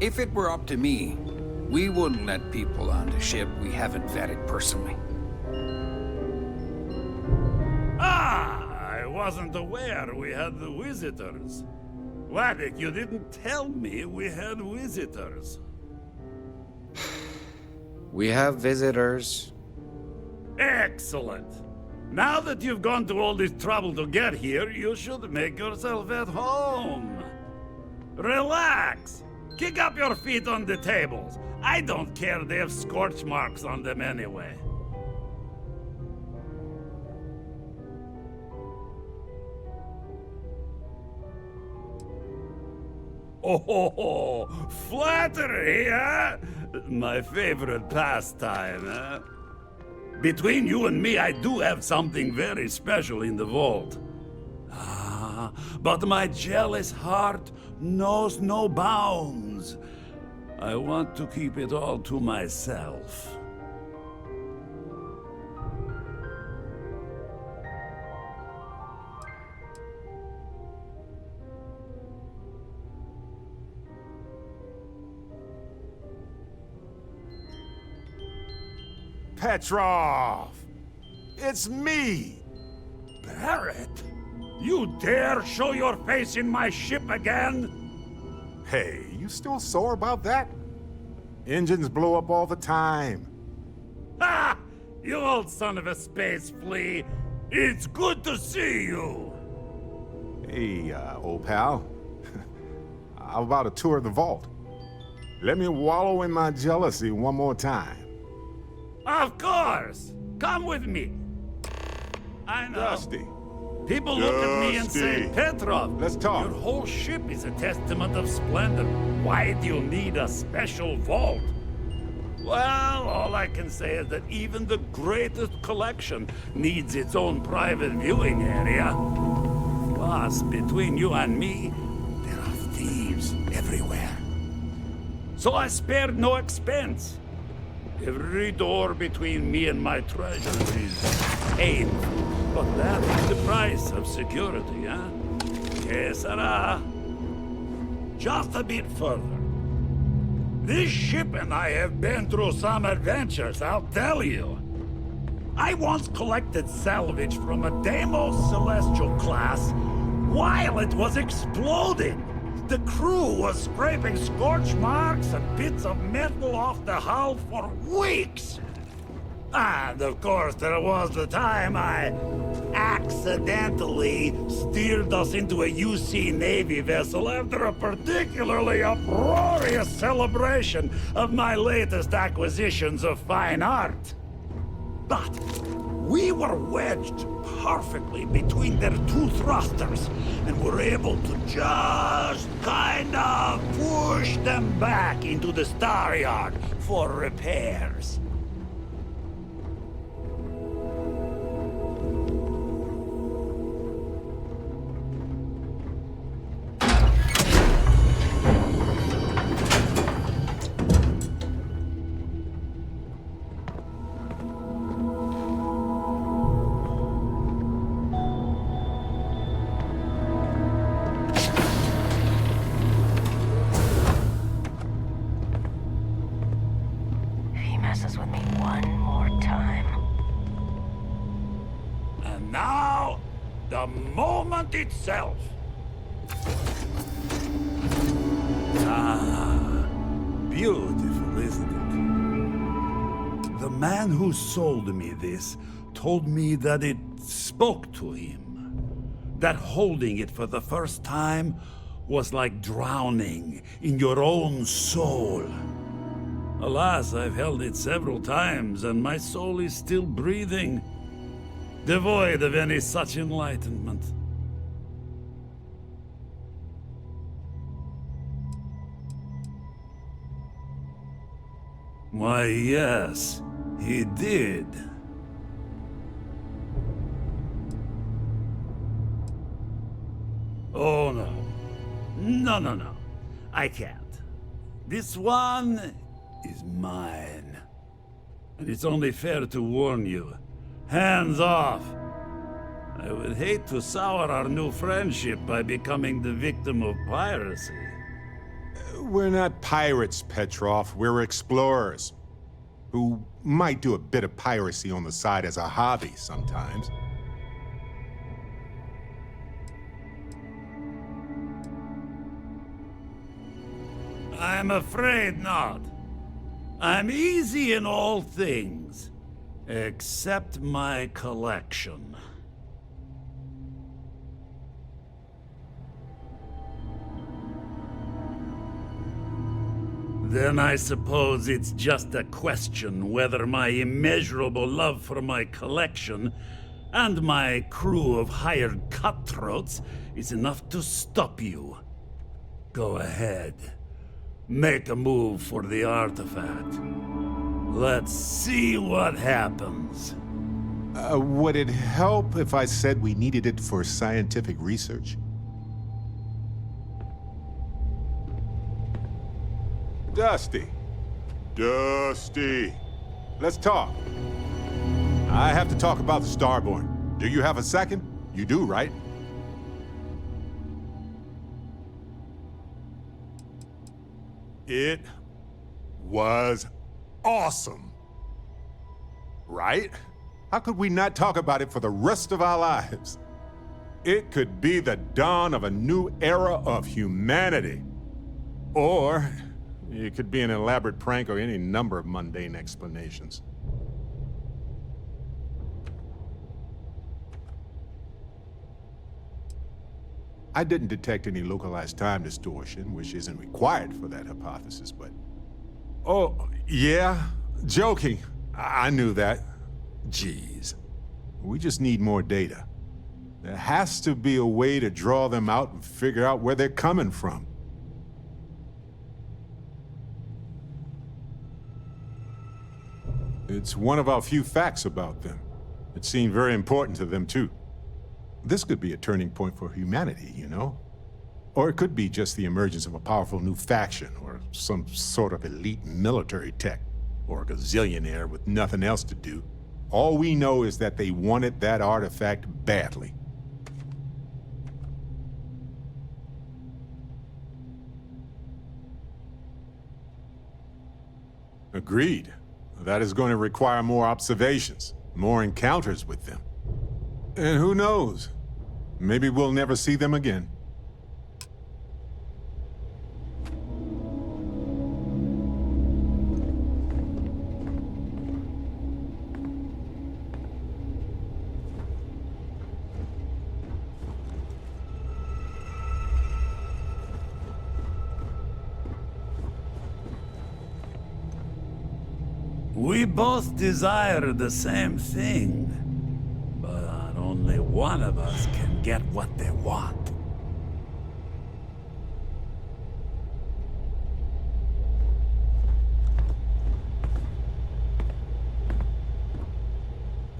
If it were up to me, we wouldn't let people on the ship we haven't vetted personally. Ah, I wasn't aware we had the visitors. Waddick, you didn't tell me we had visitors. We have visitors. Excellent. Now that you've gone to all this trouble to get here, you should make yourself at home. Relax. Kick up your feet on the tables. I don't care they have scorch marks on them anyway. Oh, flattery, huh? My favorite pastime, huh? Between you and me, I do have something very special in the vault. Ah, but my jealous heart knows no bounds. I want to keep it all to myself. Petrov! It's me! Barrett? You dare show your face in my ship again? Hey, you still sore about that? Engines blow up all the time. Ha! You old son of a space flea! It's good to see you! Hey, old pal. How about a tour of the vault? Let me wallow in my jealousy one more time. Of course! Come with me! I know. Dusty. People look at me and say, Dusty. Petrov, Let's talk. your whole ship is a testament of splendor. Why do you need a special vault? Well, all I can say is that even the greatest collection needs its own private viewing area. Plus, between you and me, there are thieves everywhere. So I spared no expense. Every door between me and my treasures is painful. But that is the price of security, huh? Que sera? Just a bit further. This ship and I have been through some adventures, I'll tell you. I once collected salvage from a Deimos Celestial class while it was exploding. The crew was scraping scorch marks and bits of metal off the hull for weeks. And of course, there was the time I accidentally steered us into a UC Navy vessel after a particularly uproarious celebration of my latest acquisitions of fine art. But we were wedged perfectly between their two thrusters and were able to just kind of push them back into the Star Yard for repairs. He messes with me one more time. And now, the moment itself. Ah, beautiful, isn't it? The man who sold me this told me that it spoke to him. That holding it for the first time was like drowning in your own soul. Alas, I've held it several times, and my soul is still breathing, devoid of any such enlightenment. Why, yes, he did. Oh, no. No. I can't. This one is mine. And it's only fair to warn you. Hands off! I would hate to sour our new friendship by becoming the victim of piracy. We're not pirates, Petrov. We're explorers. Who might do a bit of piracy on the side as a hobby sometimes. I'm afraid not. I'm easy in all things, except my collection. Then I suppose it's just a question whether my immeasurable love for my collection and my crew of hired cutthroats is enough to stop you. Go ahead. Make a move for the artifact. Let's see what happens. Would it help if I said we needed it for scientific research? Dusty. Dusty. Let's talk. I have to talk about the Starborn. Do you have a second? You do, right? It was awesome. Right? How could we not talk about it for the rest of our lives? It could be the dawn of a new era of humanity. Or it could be an elaborate prank or any number of mundane explanations. I didn't detect any localized time distortion, which isn't required for that hypothesis, but... Oh, yeah? Joking. I knew that. Jeez. We just need more data. There has to be a way to draw them out and figure out where they're coming from. It's one of our few facts about them. It seemed very important to them, too. This could be a turning point for humanity, you know? Or it could be just the emergence of a powerful new faction, or some sort of elite military tech, or a gazillionaire with nothing else to do. All we know is that they wanted that artifact badly. Agreed. That is going to require more observations, more encounters with them. And who knows? Maybe we'll never see them again. We both desire the same thing, but only one of us can get what they want.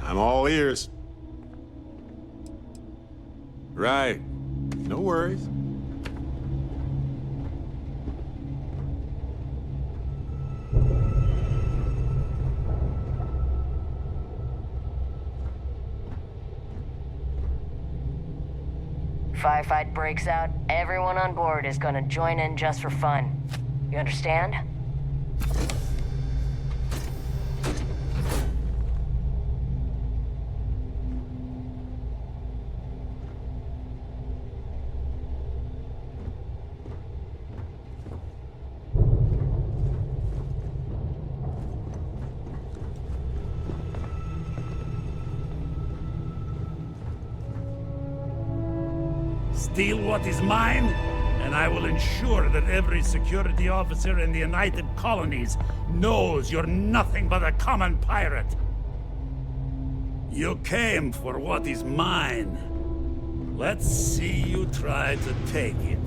I'm all ears. Right. No worries. Firefight breaks out, everyone on board is gonna join in just for fun. You understand? Steal what is mine, and I will ensure that every security officer in the United Colonies knows you're nothing but a common pirate. You came for what is mine. Let's see you try to take it.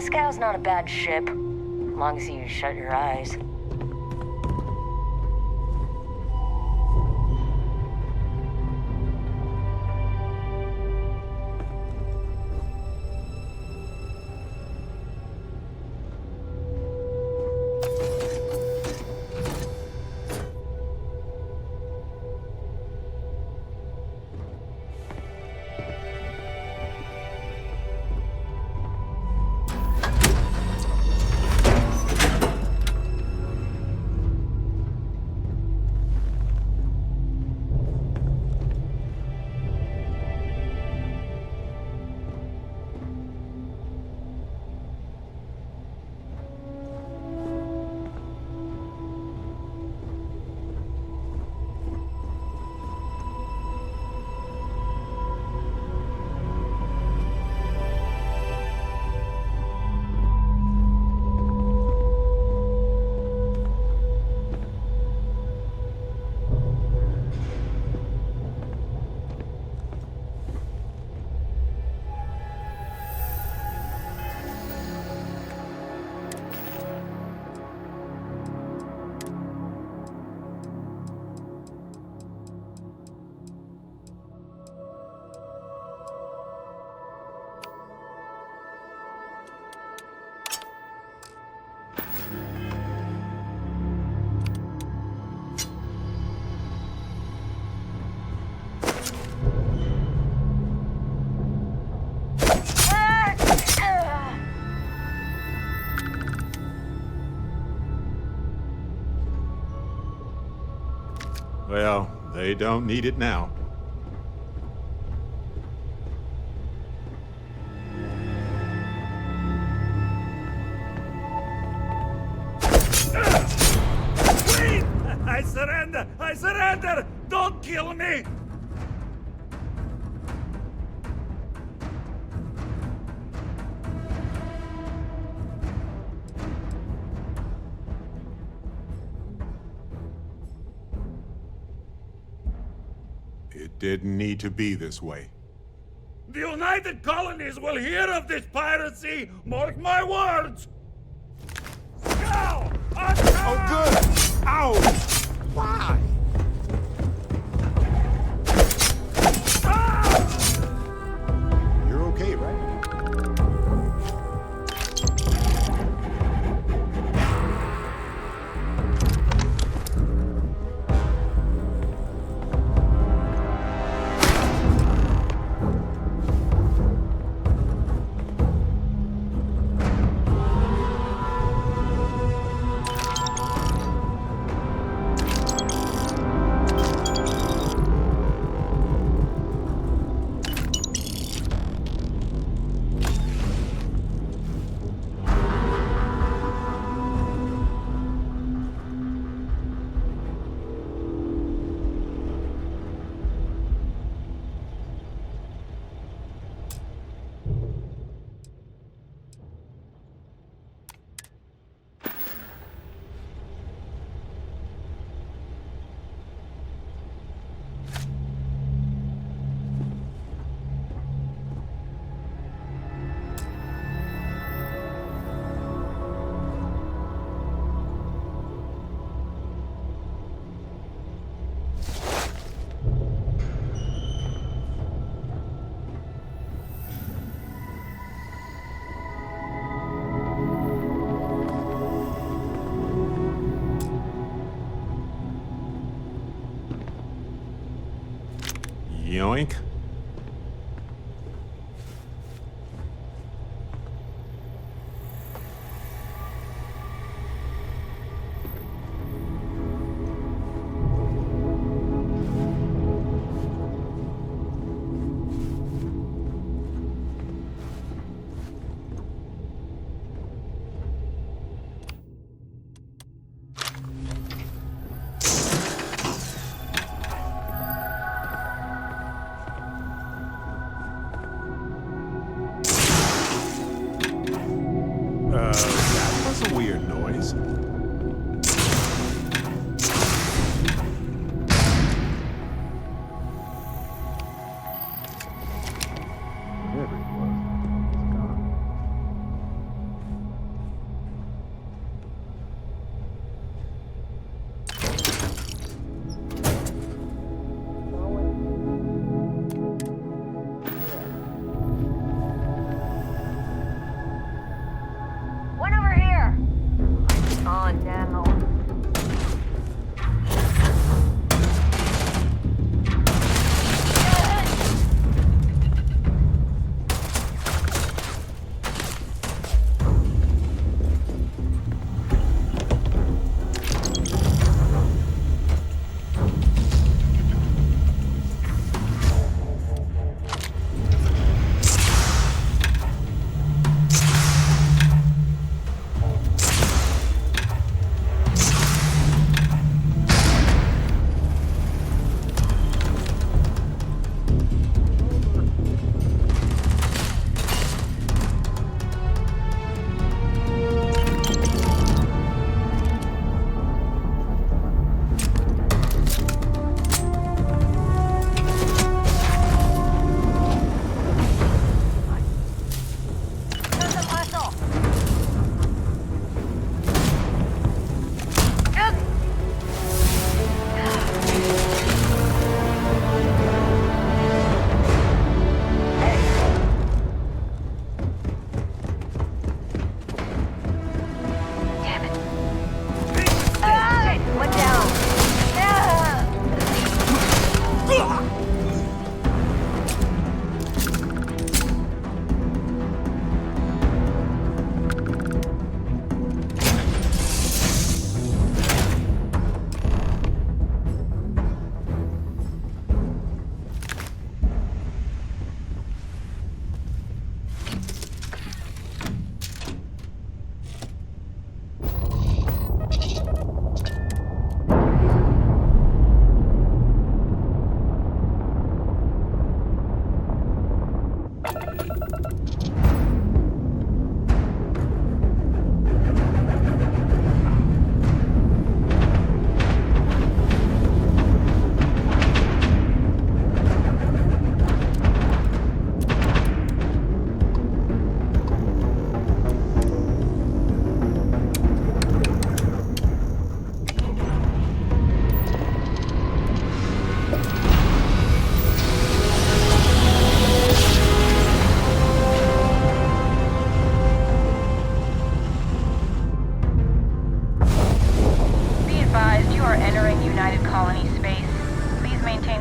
Scow's not a bad ship, as long as you shut your eyes. Well, they don't need it now. Please! I surrender! I surrender! Don't kill me! It didn't need to be this way. The United Colonies will hear of this piracy! Mark my words! Go! Oh, good! Ow! Why? You're okay, right? Yoink.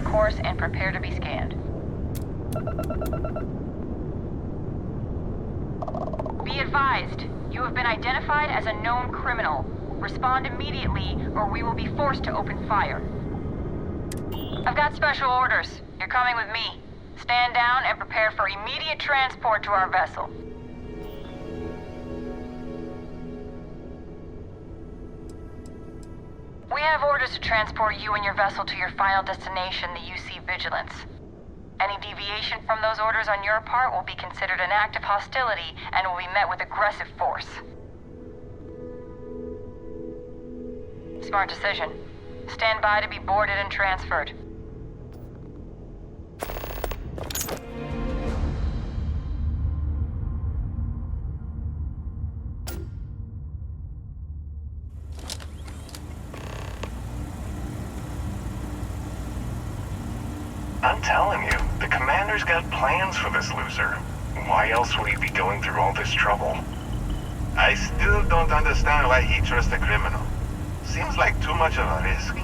course and prepare to be scanned. Be advised, you have been identified as a known criminal. Respond immediately, or we will be forced to open fire. I've got special orders. You're coming with me. Stand down and prepare for immediate transport to our vessel. We have orders to transport you and your vessel to your final destination, the UC Vigilance. Any deviation from those orders on your part will be considered an act of hostility and will be met with aggressive force. Smart decision. Stand by to be boarded and transferred. I'm telling you, the commander's got plans for this loser. Why else would he be going through all this trouble? I still don't understand why he trusts a criminal. Seems like too much of a risk.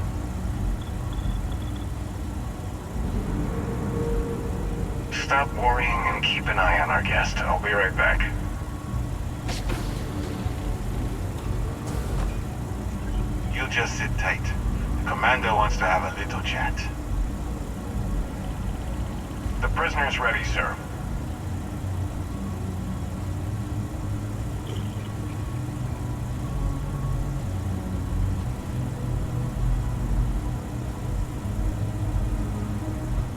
Stop worrying and keep an eye on our guest. I'll be right back. You just sit tight. The commander wants to have a little chat. The prisoner's ready, sir.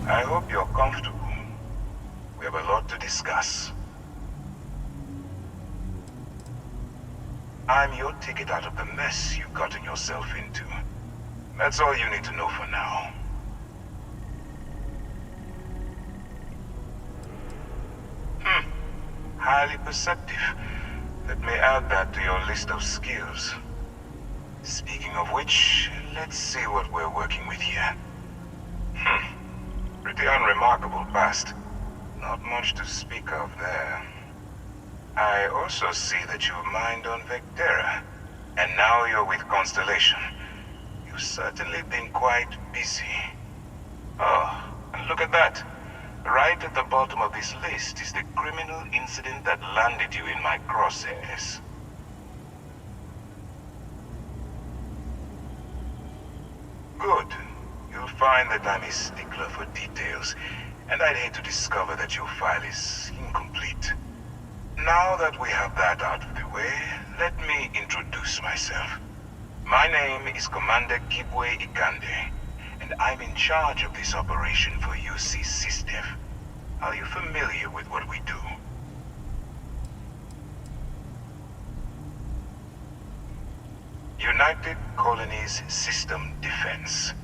I hope you're comfortable. We have a lot to discuss. I'm your ticket out of the mess you've gotten yourself into. That's all you need to know for now. Highly perceptive. Let me add that to your list of skills. Speaking of which, let's see what we're working with here. Pretty unremarkable past. Not much to speak of there. I also see that you've mined on Vectera, and now you're with Constellation. You've certainly been quite busy. Oh, and look at that. Right at the bottom of this list is the criminal incident that landed you in my crosshairs. Good. You'll find that I'm a stickler for details, and I'd hate to discover that your file is incomplete. Now that we have that out of the way, let me introduce myself. My name is Commander Kibwe Ikande, and I'm in charge of this operation for UC SysDef. Are you familiar with what we do? United Colonies System Defense.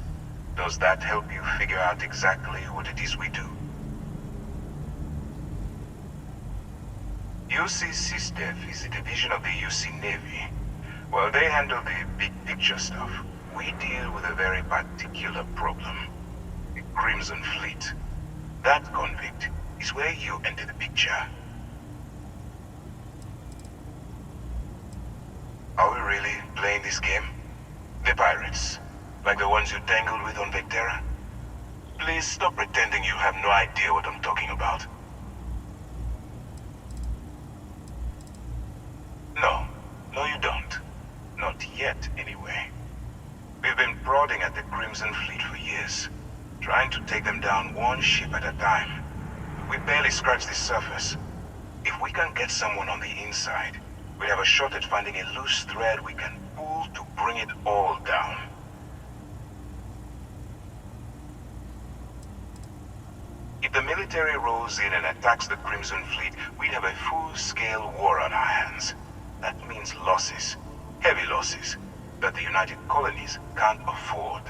Does that help you figure out exactly what it is we do? UC SysDef is a division of the UC Navy. While they handle the big picture stuff, we deal with a very particular problem. The Crimson Fleet. That convict is where you enter the picture. Are we really playing this game? The pirates, like the ones you tangled with on Vectera? Please stop pretending you have no idea what I'm talking about. No, you don't. Not yet, anyway. We've been prodding at the Crimson Fleet for years, trying to take them down one ship at a time. We barely scratched the surface. If we can get someone on the inside, we have a shot at finding a loose thread we can pull to bring it all down. If the military rolls in and attacks the Crimson Fleet, we'd have a full-scale war on our hands. That means losses, heavy losses, that the United Colonies can't afford.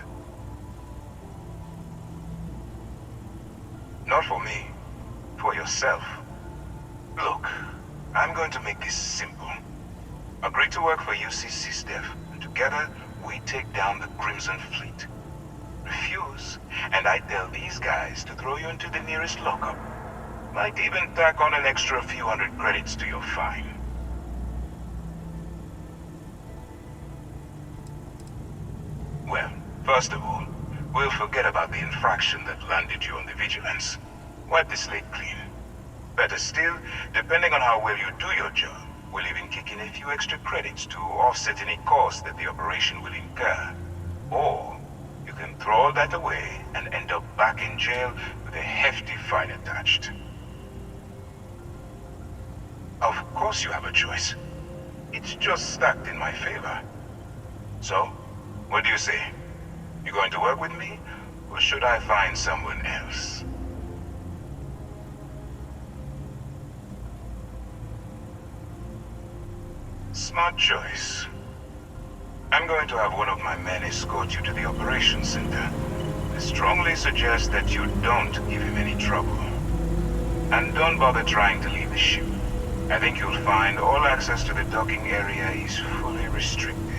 Not for me, for yourself. Look, I'm going to make this simple. Agree to work for UC SysDef, and together we take down the Crimson Fleet. Refuse, and I tell these guys to throw you into the nearest lockup. Might even tack on an extra few hundred credits to your fine. Well, first of all, we'll forget about the infraction that landed you on the Vigilance. Wipe the slate clean. Better still, depending on how well you do your job, we'll even kick in a few extra credits to offset any costs that the operation will incur. Or, you can throw all that away and end up back in jail with a hefty fine attached. Of course you have a choice. It's just stacked in my favor. So, what do you say? You going to work with me, or should I find someone else? Smart choice. I'm going to have one of my men escort you to the operations center. I strongly suggest that you don't give him any trouble. And don't bother trying to leave the ship. I think you'll find all access to the docking area is fully restricted.